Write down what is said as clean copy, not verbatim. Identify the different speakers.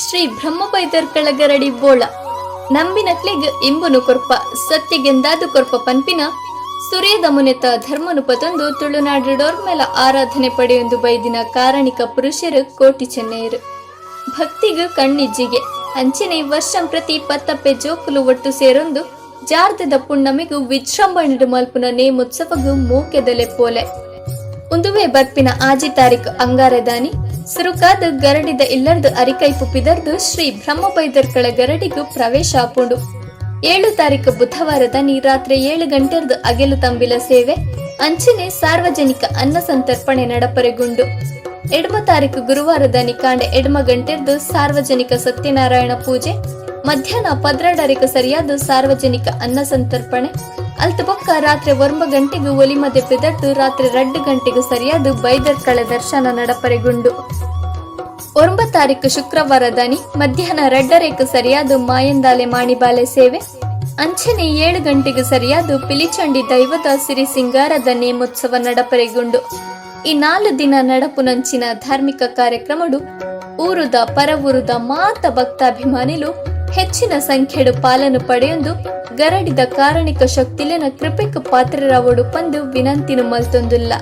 Speaker 1: ಶ್ರೀ ಬ್ರಹ್ಮಬೈದರ್ ಕಳಗರಡಿ ಬೋಳ ನಂಬಿನಕ್ಲೆಗ್ ಇಂಬುನು ಕೊರ್ಪ ಸತ್ಯಗೆಂದಾದು ಕೊರ್ಪ ಪನ್ಪಿನ ಸುರೇದ ಮುನೆತ ಧರ್ಮನುಪತೊಂದು ತುಳುನಾಡಿಡೋರ್ ಮೇಲ ಆರಾಧನೆ ಪಡೆಯೊಂದು ಬೈದಿನ ಕಾರಣಿಕ ಪುರುಷರು ಕೋಟಿ ಚೆನ್ನೈಯರು ಭಕ್ತಿಗೂ ಕಣ್ಣಿಜ್ಜಿಗೆ ಅಂಚನೆ ವರ್ಷಂ ಪ್ರತಿ ಪತ್ತಪ್ಪೆ ಜೋಕುಲು ಒಟ್ಟು ಸೇರೊಂದು ಜಾರ್ದದ ಪುಣ್ಣಮಿಗೂ ವಿಜೃಂಭಣೆಡು ಮಲ್ಪುನ ನೇಮೋತ್ಸವಗೂ ಮೂಕೆದಲೆ ಪೋಲೆ ಉಂದುವೆ ಬರ್ಪಿನ ಆಜಿ ತಾರೀಕು ಅಂಗಾರದಾನಿ ಸುರುಕಾದ ಗರಡಿದ ಇಲ್ಲರ್ದು ಅರಿಕೈಪು ಪಿದರ್ದು ಶ್ರೀ ಬ್ರಹ್ಮಬೈದರ್ಕಳ ಗರಡಿಗೂ ಪ್ರವೇಶ ಆಪುಂಡು 7 ತಾರೀಕು ಬುಧವಾರದಾನಿ ರಾತ್ರಿ 7 ಗಂಟೆರ್ದು ಅಗೆಲು ತಂಬಿಲ ಸೇವೆ ಅಂಚನೆ ಸಾರ್ವಜನಿಕ ಅನ್ನ ಸಂತರ್ಪಣೆ ನಡಪರೆಗುಂಡು 2 ತಾರೀಕು ಗುರುವಾರದಾನಿ ಕಾಂಡೆ 2 ಗಂಟೆರ್ದು ಸಾರ್ವಜನಿಕ ಸತ್ಯನಾರಾಯಣ ಪೂಜೆ ಮಧ್ಯಾಹ್ನ 12 ಸರಿಯಾದ ಸಾರ್ವಜನಿಕ ಅನ್ನ ಸಂತರ್ಪಣೆ ಅಲ್ತಬೊಕ್ಕ ರಾತ್ರಿ 9 ಗಂಟೆಗೂ ಒಲಿಮದೆ ಪಿದರ್ದು ರಾತ್ರಿ 2 ಗಂಟೆಗೂ ಸರಿಯಾದ ಬೈದರ್ಕಳ ದರ್ಶನ ನಡಪರೆಗುಂಡು 9 ತಾರೀಕು ಶುಕ್ರವಾರದಾನಿ ಮಧ್ಯಾಹ್ನ 2 ಸರಿಯಾದ ಮಾಯಂದಾಲೆ ಮಾಣಿಬಾಲೆ ಸೇವೆ ಅಂಚನೆ 7 ಗಂಟೆಗೂ ಸರಿಯಾದ ಪಿಲಿಚಂಡಿ ದೈವದ ಸಿರಿ ಸಿಂಗಾರದ ನೇಮೋತ್ಸವ ನಡಪರೆಗುಂಡು ಈ 4 ದಿನ ನಡಪುನಂಚಿನ ಧಾರ್ಮಿಕ ಕಾರ್ಯಕ್ರಮಡು ಊರುದ ಪರವೂರುದ ಮಾತ ಭಕ್ತಾಭಿಮಾನಿಲು ಹೆಚ್ಚಿನ ಸಂಖ್ಯೆಡು ಪಾಲನು ಪಡೆಯೊಂದು ಗರಡಿದ ಕಾರಣಿಕ ಶಕ್ತಿಲೆನ ಕೃಪೆಕ್ ಪಾತ್ರರವಡು ಪಂದು ವಿನಂತಿನು ಮಲ್ತೊಂದುಲ್ಲ.